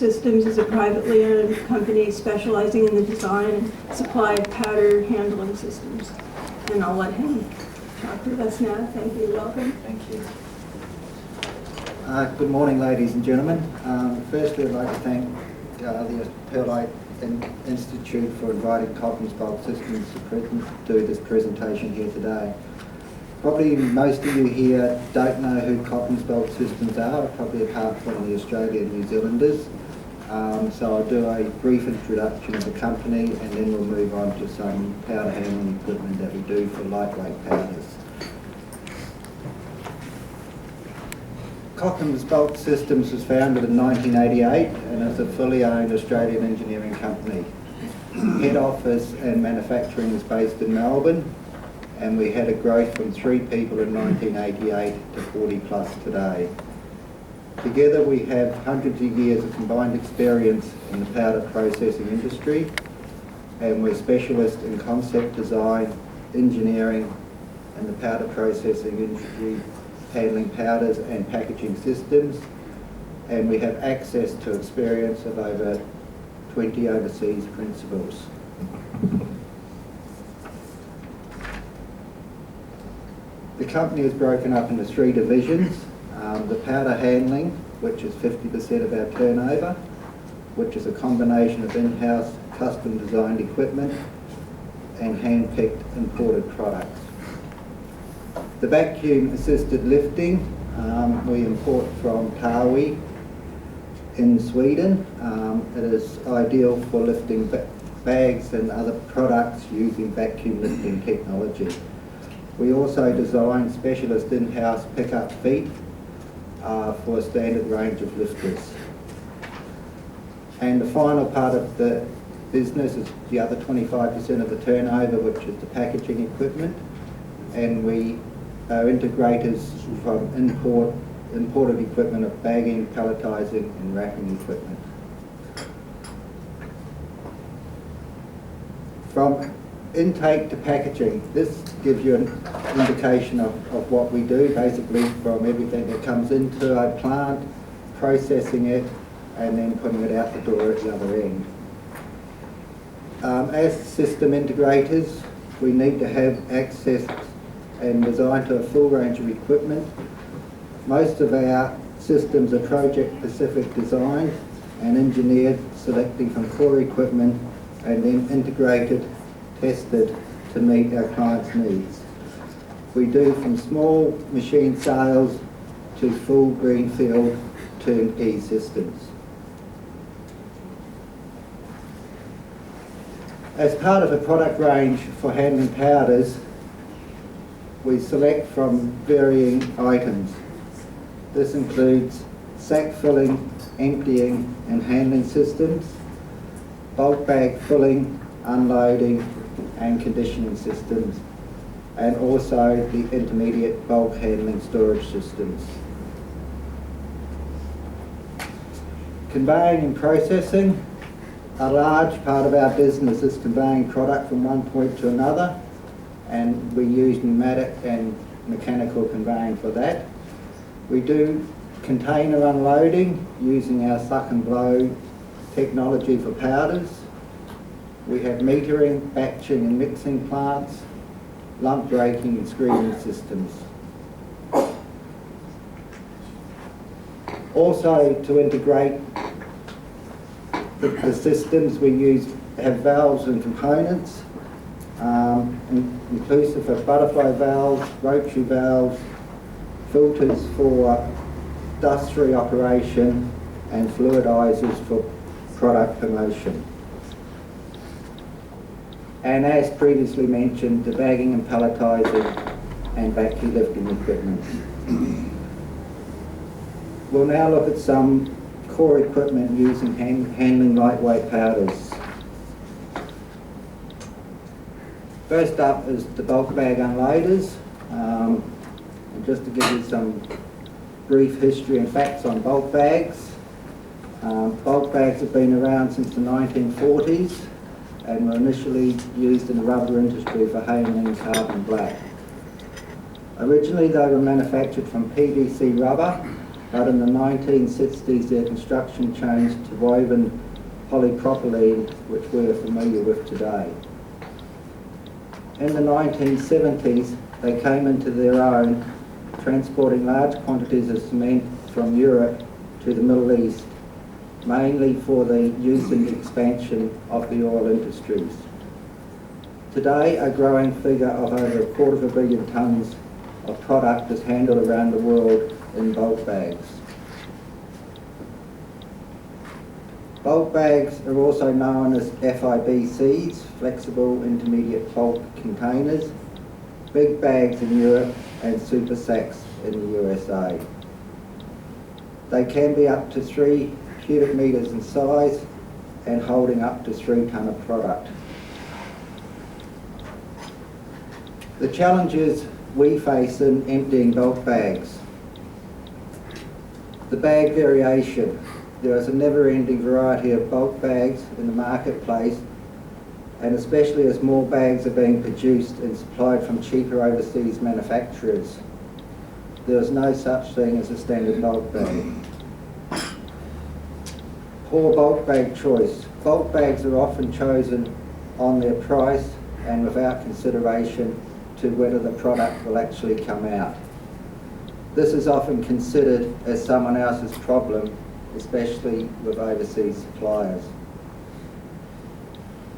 Systems is a privately owned company specializing in the design and supply of powder handling systems. And I'll let him talk with us now. Thank you. Welcome. Thank you. Good morning, ladies and gentlemen. Firstly, I'd like to thank the Perlite Institute for inviting Cottons Bulk Systems to do this presentation here today. Probably most of you here don't know who Cottons Bulk Systems are, probably apart from the Australian and New Zealanders. So I'll do a brief introduction of the company and then we'll move on to some powder handling equipment that we do for lightweight powders. Cottons Bulk Systems was founded in 1988 and is a fully owned Australian engineering company. Head office and manufacturing is based in Melbourne, and we had a growth from 3 people in 1988 to 40 plus today. Together we have hundreds of years of combined experience in the powder processing industry, and we're specialists in concept design, engineering, and the powder processing industry, handling powders and packaging systems, and we have access to experience of over 20 overseas principals. The company is broken up into 3 divisions. The powder handling, which is 50% of our turnover, which is a combination of in-house custom designed equipment and hand-picked imported products. The vacuum assisted lifting, we import from Tawi in Sweden. It is ideal for lifting bags and other products using vacuum lifting technology. We also design specialist in-house pickup feet for a standard range of lifters. And the final part of the business is the other 25% of the turnover, which is the packaging equipment, and we are integrators from imported equipment of bagging, palletizing and wrapping equipment. From intake to packaging, this gives you an indication of what we do, basically from everything that comes into our plant, processing it and then putting it out the door at the other end. As system integrators, we need to have access and design to a full range of equipment. Most of our systems are project-specific designed and engineered, selecting from core equipment and then integrated, tested to meet our clients' needs. We do from small machine sales to full greenfield turnkey systems. As part of a product range for handling powders, we select from varying items. This includes sack filling, emptying and handling systems, bulk bag filling, unloading and conditioning systems, and also the intermediate bulk handling storage systems. Conveying and processing. A large part of our business is conveying product from one point to another, and we use pneumatic and mechanical conveying for that. We do container unloading using our suck and blow technology for powders. We have metering, batching and mixing plants, lump breaking and screening systems. Also, to integrate the systems, we have valves and components, inclusive of butterfly valves, rotary valves, filters for dust-free operation and fluidizers for product promotion. And as previously mentioned, the bagging and palletizing and vacuum lifting equipment. We'll now look at some core equipment used in handling lightweight powders. First up is the bulk bag unloaders. And just to give you some brief history and facts on bulk bags. Bulk bags have been around since the 1940s and were initially used in the rubber industry for handling carbon black. Originally they were manufactured from PVC rubber but in the 1960s their construction changed to woven polypropylene, which we're familiar with today. In the 1970s, they came into their own, transporting large quantities of cement from Europe to the Middle East, mainly for the use in the expansion of the oil industries. Today, a growing figure of over 250 million tonnes of product is handled around the world in bulk bags. Bulk bags are also known as FIBCs, Flexible Intermediate Bulk Containers, big bags in Europe and super sacks in the USA. They can be up to 3 cubic metres in size and holding up to 3 tonne of product. The challenges we face in emptying bulk bags. The bag variation. There is a never-ending variety of bulk bags in the marketplace, and especially as more bags are being produced and supplied from cheaper overseas manufacturers. There is no such thing as a standard bulk bag. Poor bulk bag choice. Bulk bags are often chosen on their price and without consideration to whether the product will actually come out. This is often considered as someone else's problem, especially with overseas suppliers.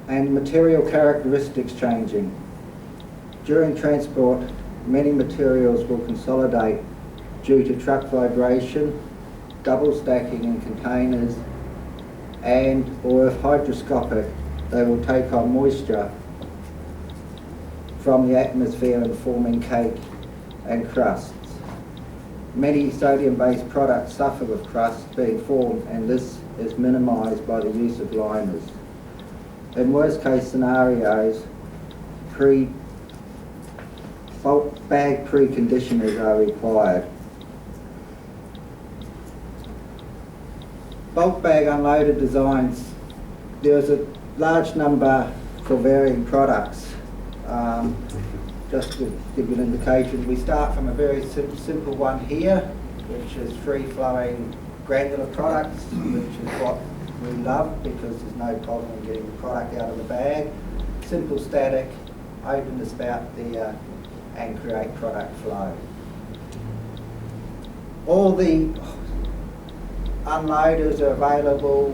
And material characteristics changing. During transport, many materials will consolidate due to truck vibration, double stacking in containers, and or if hydroscopic, they will take on moisture from the atmosphere and forming cake and crusts. Many sodium-based products suffer with crusts being formed, and this is minimised by the use of liners. In worst case scenarios, bulk bag preconditioners are required. Bulk bag unloaded designs. There's a large number for varying products. Just to give you an indication, we start from a very simple one here, which is free-flowing granular products, which is what we love because there's no problem in getting the product out of the bag. Simple static, open the spout there and create product flow. All the unloaders are available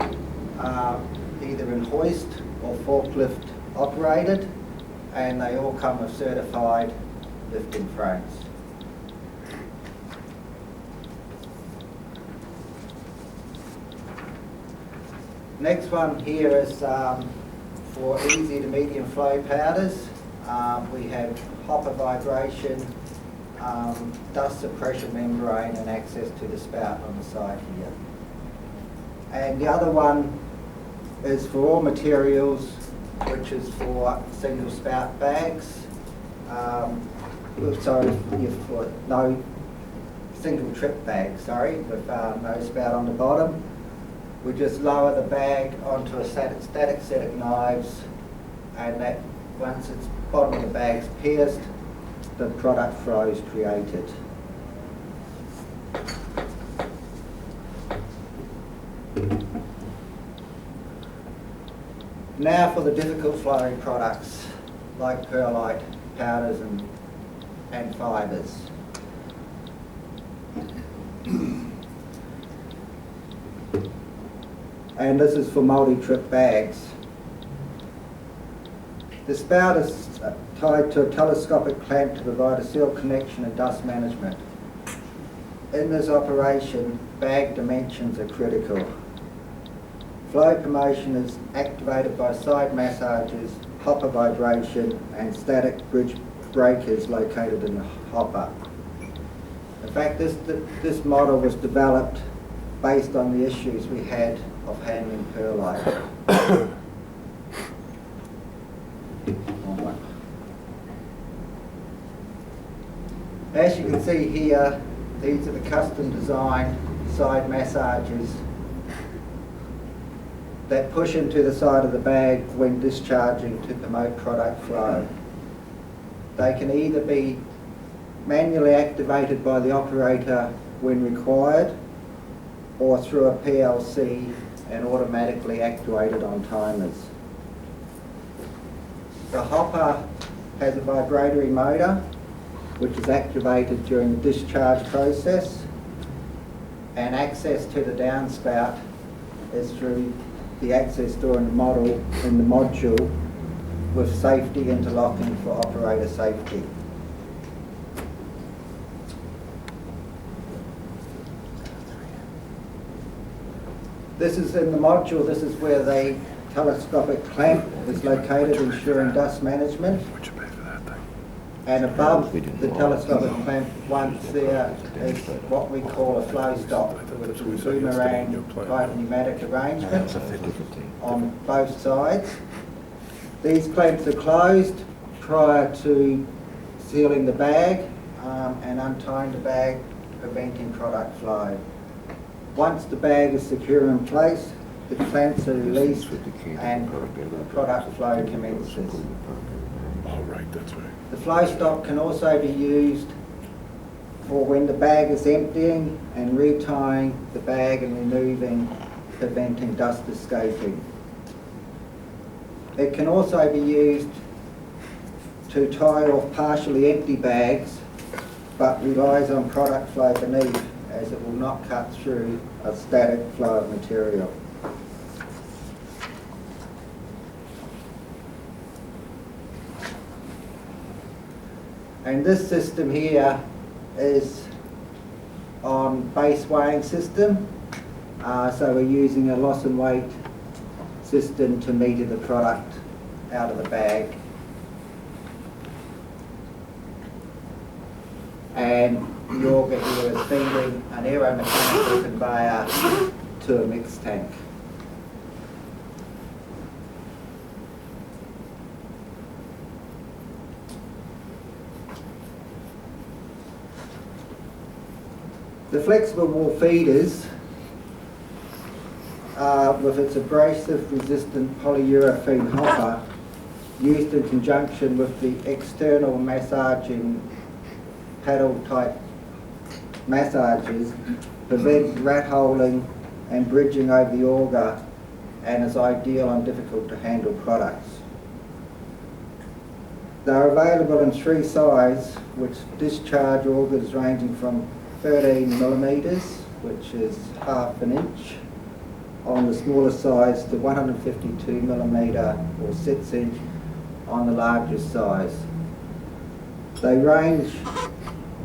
either in hoist or forklift operated, and they all come with certified lifting frames. Next one here is for easy to medium flow powders. We have hopper vibration, dust suppression membrane, and access to the spout on the side here. And the other one is for all materials, which is for single spout bags. For no single trip bag, with no spout on the bottom. We just lower the bag onto a static set of knives, and that once its bottom of the bag's pierced, the product flow is created. Now for the difficult flowing products like perlite, powders and fibres. And this is for multi-trip bags. The spout is tied to a telescopic clamp to provide a seal connection and dust management. In this operation, bag dimensions are critical. Flow promotion is activated by side massages, hopper vibration, and static bridge breakers located in the hopper. In fact, this model was developed based on the issues we had of handling perlite. As you can see here, these are the custom designed side massages that push into the side of the bag when discharging to promote product flow. They can either be manually activated by the operator when required, or through a PLC and automatically actuated on timers. The hopper has a vibratory motor which is activated during the discharge process, and access to the downspout is through the access door in the module with safety interlocking for operator safety. This is in the module, this is where the telescopic clamp is located, ensuring dust management. And above the telescopic clamp, once there is what we call a flow stop, which is a boomerang type pneumatic arrangement on both sides. These clamps are closed prior to sealing the bag and untying the bag, preventing product flow. Once the bag is secure in place, the clamps are released and product flow commences. Oh, right, that's right. The flow stop can also be used for when the bag is emptying and retying the bag and removing, preventing dust escaping. It can also be used to tie off partially empty bags, but relies on product flow beneath, as it will not cut through a static flow of material. And this system here is on base weighing system, so we're using a loss and weight system to meter the product out of the bag. And the auger here is feeding an aeromechanical conveyor to a mix tank. The flexible wall feeders, with its abrasive resistant polyurethane hopper, used in conjunction with the external massaging paddle type massages, prevent rat holing and bridging over the auger, and is ideal on difficult to handle products. They're available in 3 sizes, which discharge augers ranging from 13 millimetres, which is half an inch, on the smaller size, to 152 millimetre or 6 inch on the largest size.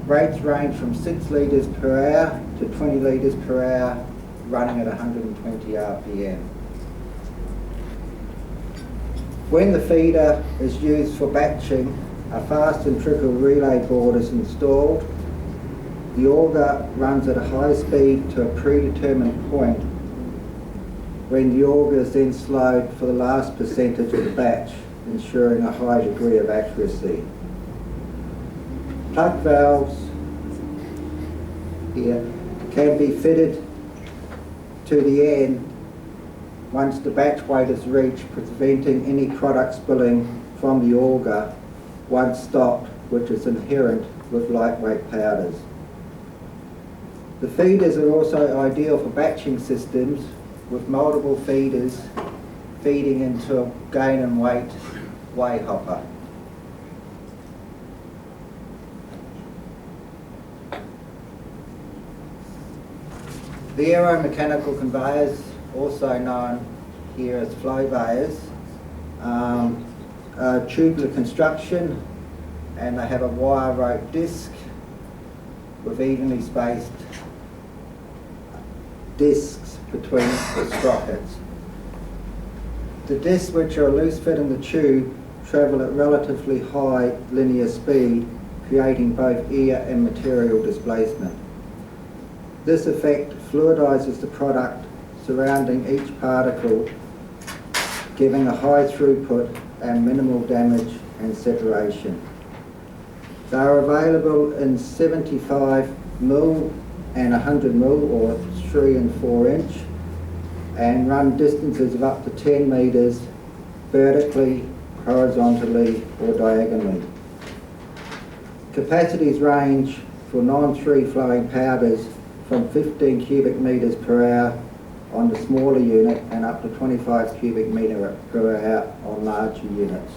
Rates range from 6 litres per hour to 20 litres per hour, running at 120 RPM. When the feeder is used for batching, a fast and trickle relay board is installed. The auger runs at a high speed to a predetermined point, when the auger is then slowed for the last percentage of the batch, ensuring a high degree of accuracy. Plug valves here can be fitted to the end once the batch weight is reached, preventing any product spilling from the auger once stopped, which is inherent with lightweight powders. The feeders are also ideal for batching systems, with multiple feeders feeding into a gain and weight weigh hopper. The aeromechanical conveyors, also known here as flowbayers, are tubular construction, and they have a wire rope disc with evenly spaced discs between the sprockets. The discs, which are a loose fit in the tube, travel at relatively high linear speed, creating both air and material displacement. This effect fluidizes the product surrounding each particle, giving a high throughput and minimal damage and separation. They are available in 75mm and 100mm, or 3 and 4 inch, and run distances of up to 10 metres vertically, horizontally or diagonally. Capacities range for non-free flowing powders from 15 cubic metres per hour on the smaller unit and up to 25 cubic metre per hour on larger units.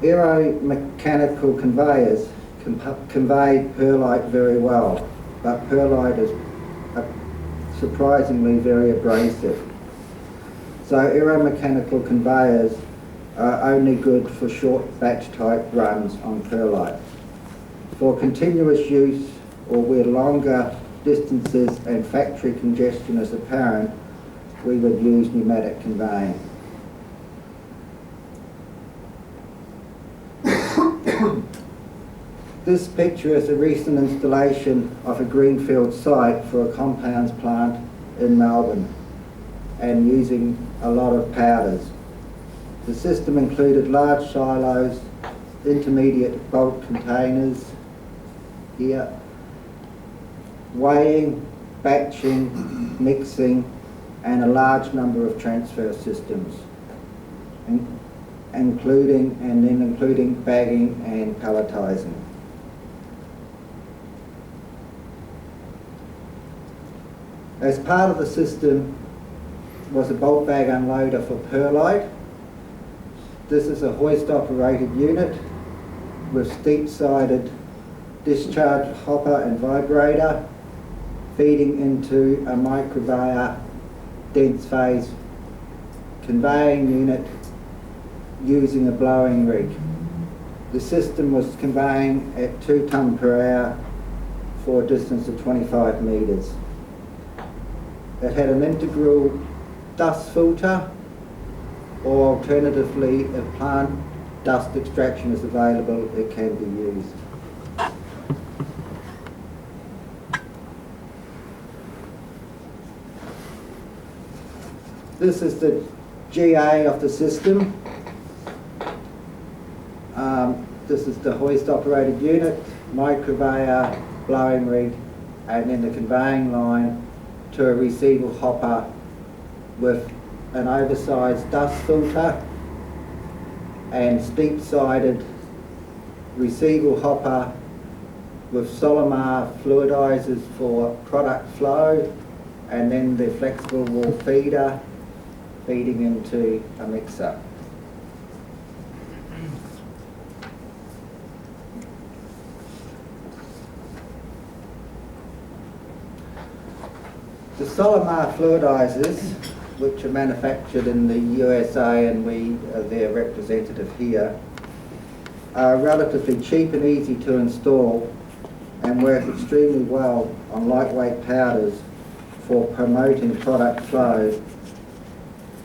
Aeromechanical conveyors convey perlite very well, but perlite is surprisingly very abrasive. So aeromechanical conveyors are only good for short batch type runs on perlite. For continuous use or where longer distances and factory congestion is apparent, we would use pneumatic conveying. This picture is a recent installation of a greenfield site for a compounds plant in Melbourne and using a lot of powders. The system included large silos, intermediate bulk containers here, weighing, batching, mixing, and a large number of transfer systems, including bagging and palletizing. As part of the system was a bulk bag unloader for perlite. This is a hoist-operated unit with steep-sided discharge hopper and vibrator feeding into a microconveyor dense phase conveying unit using a blowing rig. The system was conveying at 2 tonne per hour for a distance of 25 metres. It had an integral dust filter, or alternatively, if plant dust extraction is available, it can be used. This is the GA of the system. This is the hoist-operated unit, microconveyor, blowing rig, and then the conveying line to a receival hopper with an oversized dust filter and steep-sided receival hopper with Solimar fluidizers for product flow, and then the flexible wall feeder feeding into a mixer. The Solimar fluidizers, which are manufactured in the USA and we are their representative here, are relatively cheap and easy to install and work extremely well on lightweight powders for promoting product flow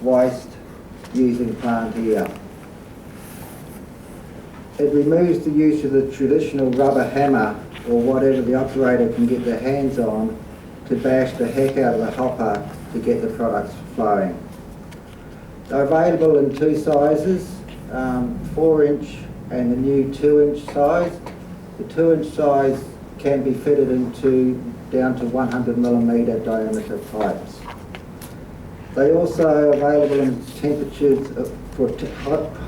whilst using plant air. It removes the use of the traditional rubber hammer or whatever the operator can get their hands on to bash the heck out of the hopper to get the products flowing. They're available in 2 sizes, 4-inch and the new 2-inch size. The 2-inch size can be fitted into down to 100mm diameter pipes. They also are available in temperatures for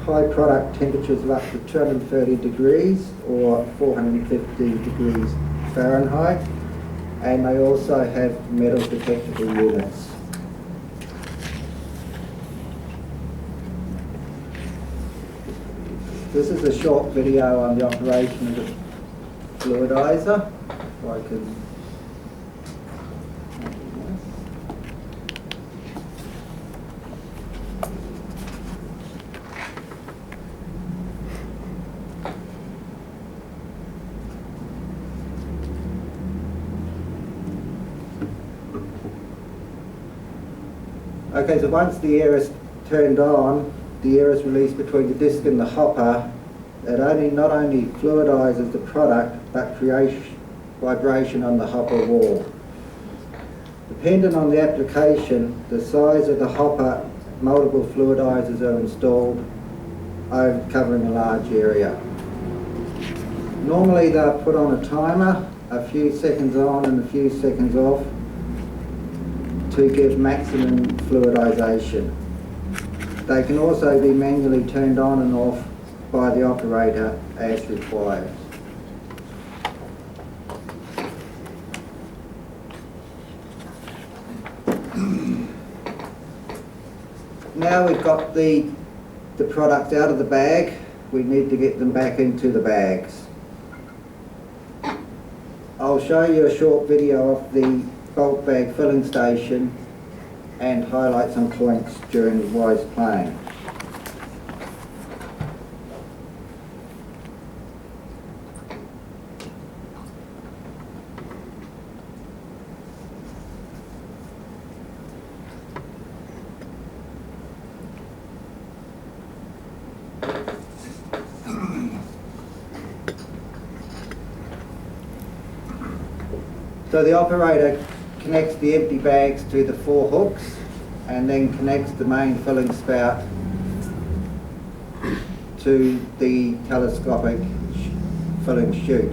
high product temperatures of up to 230 degrees or 450 degrees Fahrenheit, and they also have metal detectable units. This is a short video on the operation of the fluidizer. If I can. Okay, so once the air is turned on, the air is released between the disc and the hopper. It not only fluidizes the product, but creates vibration on the hopper wall. Depending on the application, the size of the hopper, multiple fluidizers are installed, covering a large area. Normally they're put on a timer, a few seconds on and a few seconds off, to give maximum fluidization. They can also be manually turned on and off by the operator as required. now we've got the products out of the bag, we need to get them back into the bags. I'll show you a short video of the bulk bag filling station and highlight some points during Wise playing. So the operator connects the empty bags to the 4 hooks and then connects the main filling spout to the telescopic filling chute.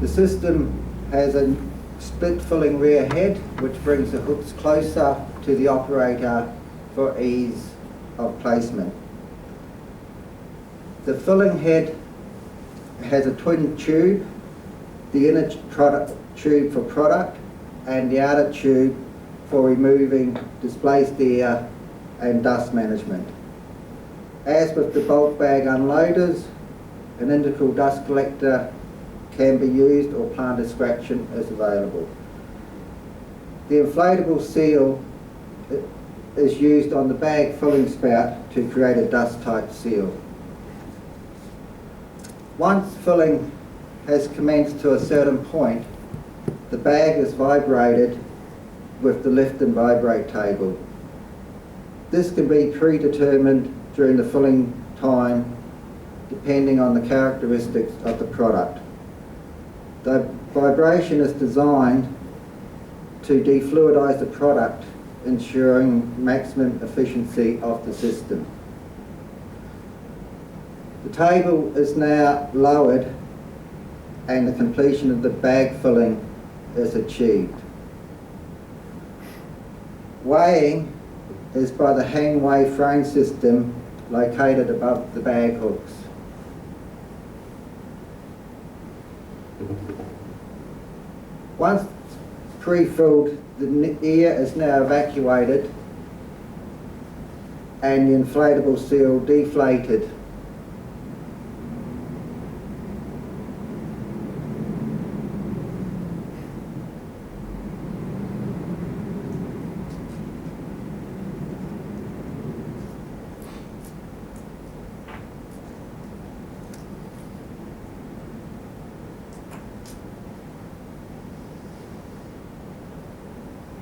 The system has a split filling rear head which brings the hooks closer to the operator for ease of placement. The filling head has a twin tube, the inner tube for product and the outer tube for removing displaced air and dust management. As with the bulk bag unloaders, an integral dust collector can be used or plant extraction is available. The inflatable seal is used on the bag filling spout to create a dust-tight seal. Once filling has commenced to a certain point, the bag is vibrated with the lift and vibrate table. This can be predetermined during the filling time depending on the characteristics of the product. The vibration is designed to defluidize the product, ensuring maximum efficiency of the system. The table is now lowered and the completion of the bag filling is achieved. Weighing is by the hangway frame system located above the bag hooks. Once pre-filled, the air is now evacuated and the inflatable seal deflated.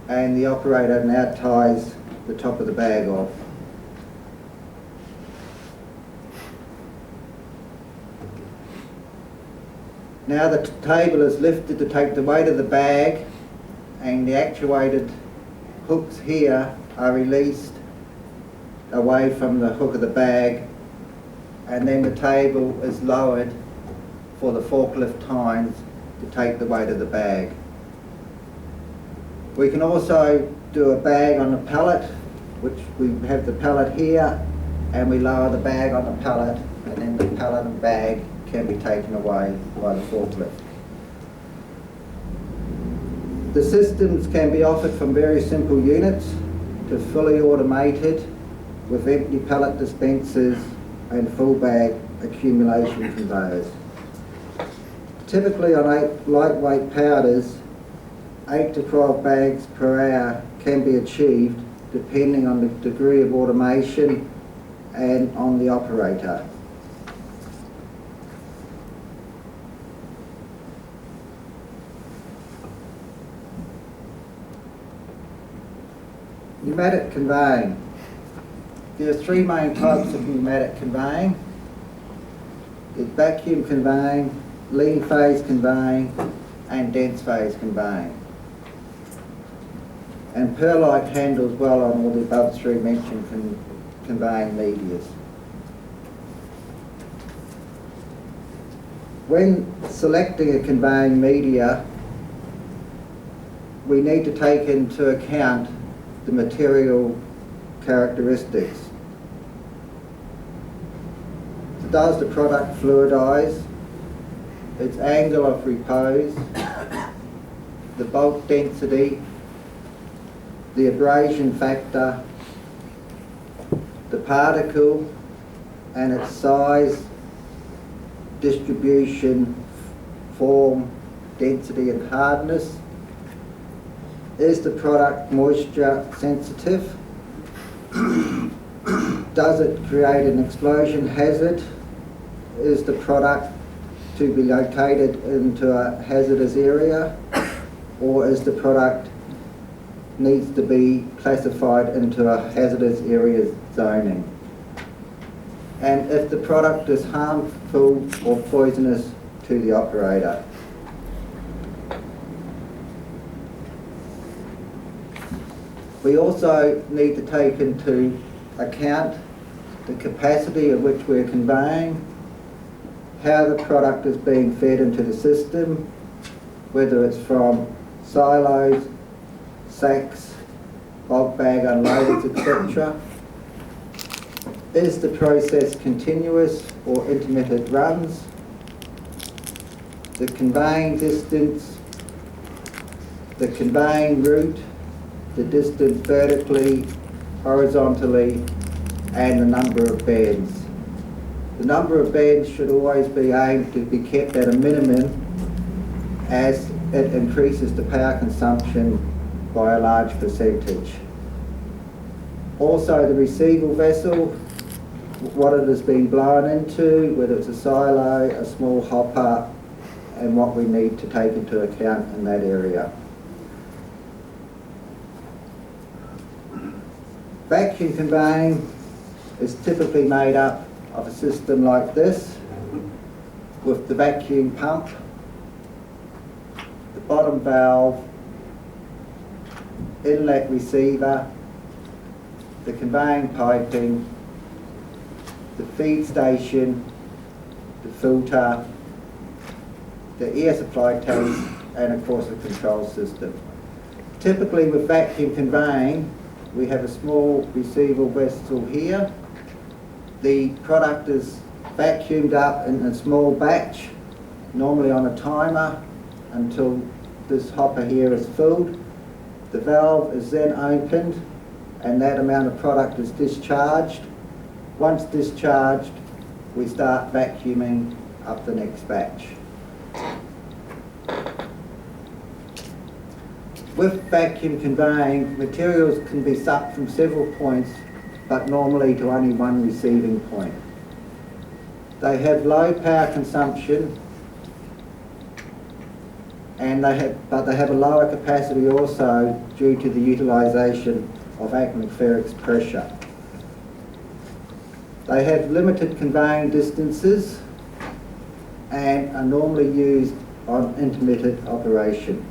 And the operator now ties the top of the bag off. Now the table is lifted to take the weight of the bag, and the actuated hooks here are released away from the hook of the bag, and then the table is lowered for the forklift tines to take the weight of the bag. We can also do a bag on a pallet, which we have the pallet here, and we lower the bag on the pallet, and then the pallet and bag can be taken away by the forklift. The systems can be offered from very simple units to fully automated with empty pallet dispensers and full bag accumulation conveyors. Typically on lightweight powders, 8 to 12 bags per hour can be achieved depending on the degree of automation and on the operator. Pneumatic conveying. There are 3 main types of pneumatic conveying. There's vacuum conveying, lean phase conveying and dense phase conveying. And Perlite handles well on all the above 3 mentioned conveying medias. When selecting a conveying media, we need to take into account the material characteristics. Does the product fluidize? Its angle of repose, the bulk density, the abrasion factor, the particle and its size, distribution, form, density and hardness. Is the product moisture sensitive? Does it create an explosion hazard? Is the product to be located into a hazardous area? Or is the product needs to be classified into a hazardous area zoning? And if the product is harmful or poisonous to the operator. We also need to take into account the capacity at which we're conveying, how the product is being fed into the system, whether it's from silos, sacks, bulk bag unloaders, etc. Is the process continuous or intermittent runs? The conveying distance, the conveying route, the distance vertically, horizontally, and the number of beds. The number of beds should always be aimed to be kept at a minimum as it increases the power consumption by a large percentage. Also the receival vessel, what it has been blown into, whether it's a silo, a small hopper, and what we need to take into account in that area. Vacuum conveying is typically made up of a system like this, with the vacuum pump, the bottom valve, inlet receiver, the conveying piping, the feed station, the filter, the air supply tanks, and of course the control system. Typically with vacuum conveying, we have a small receival vessel here. The product is vacuumed up in a small batch, normally on a timer, until this hopper here is filled. The valve is then opened and that amount of product is discharged. Once discharged, we start vacuuming up the next batch. With vacuum conveying, materials can be sucked from several points, but normally to only one receiving point. They have low power consumption, and but they have a lower capacity also due to the utilisation of atmospheric pressure. They have limited conveying distances and are normally used on intermittent operation.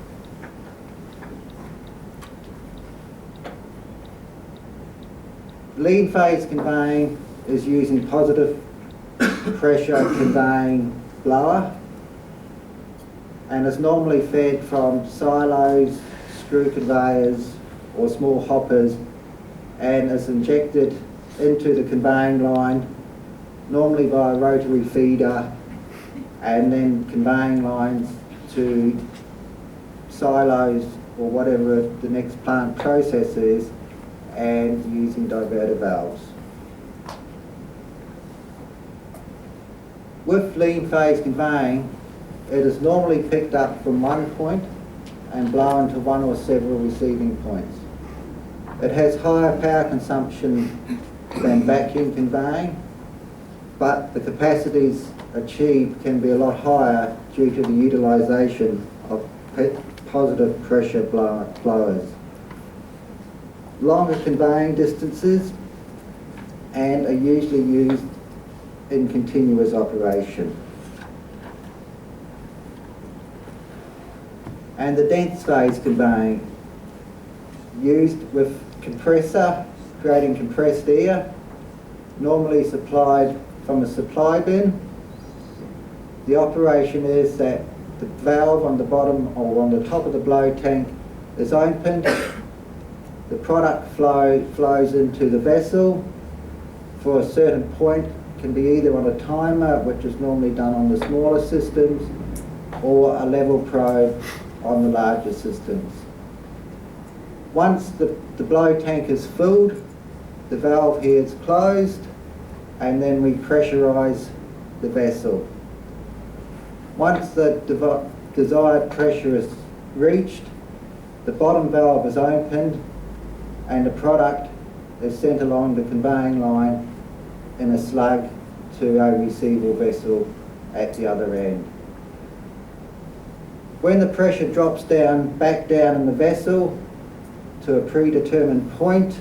Lean phase conveying is using positive pressure conveying blower and is normally fed from silos, screw conveyors or small hoppers and is injected into the conveying line, normally by a rotary feeder, and then conveying lines to silos or whatever the next plant process is, and using diverter valves. With lean phase conveying, it is normally picked up from one point and blown to one or several receiving points. It has higher power consumption than vacuum conveying, but the capacities achieved can be a lot higher due to the utilisation of positive pressure blowers. Longer conveying distances and are usually used in continuous operation. And the dense phase conveying, used with compressor, creating compressed air, normally supplied from a supply bin. The operation is that the valve on the bottom or on the top of the blow tank is opened. The product flows into the vessel for a certain point. It can be either on a timer, which is normally done on the smaller systems, or a level probe on the larger systems. Once the blow tank is filled, the valve here is closed, and then we pressurise the vessel. Once the desired pressure is reached, the bottom valve is opened and the product is sent along the conveying line in a slug to a receival vessel at the other end. When the pressure drops down, back down in the vessel to a predetermined point,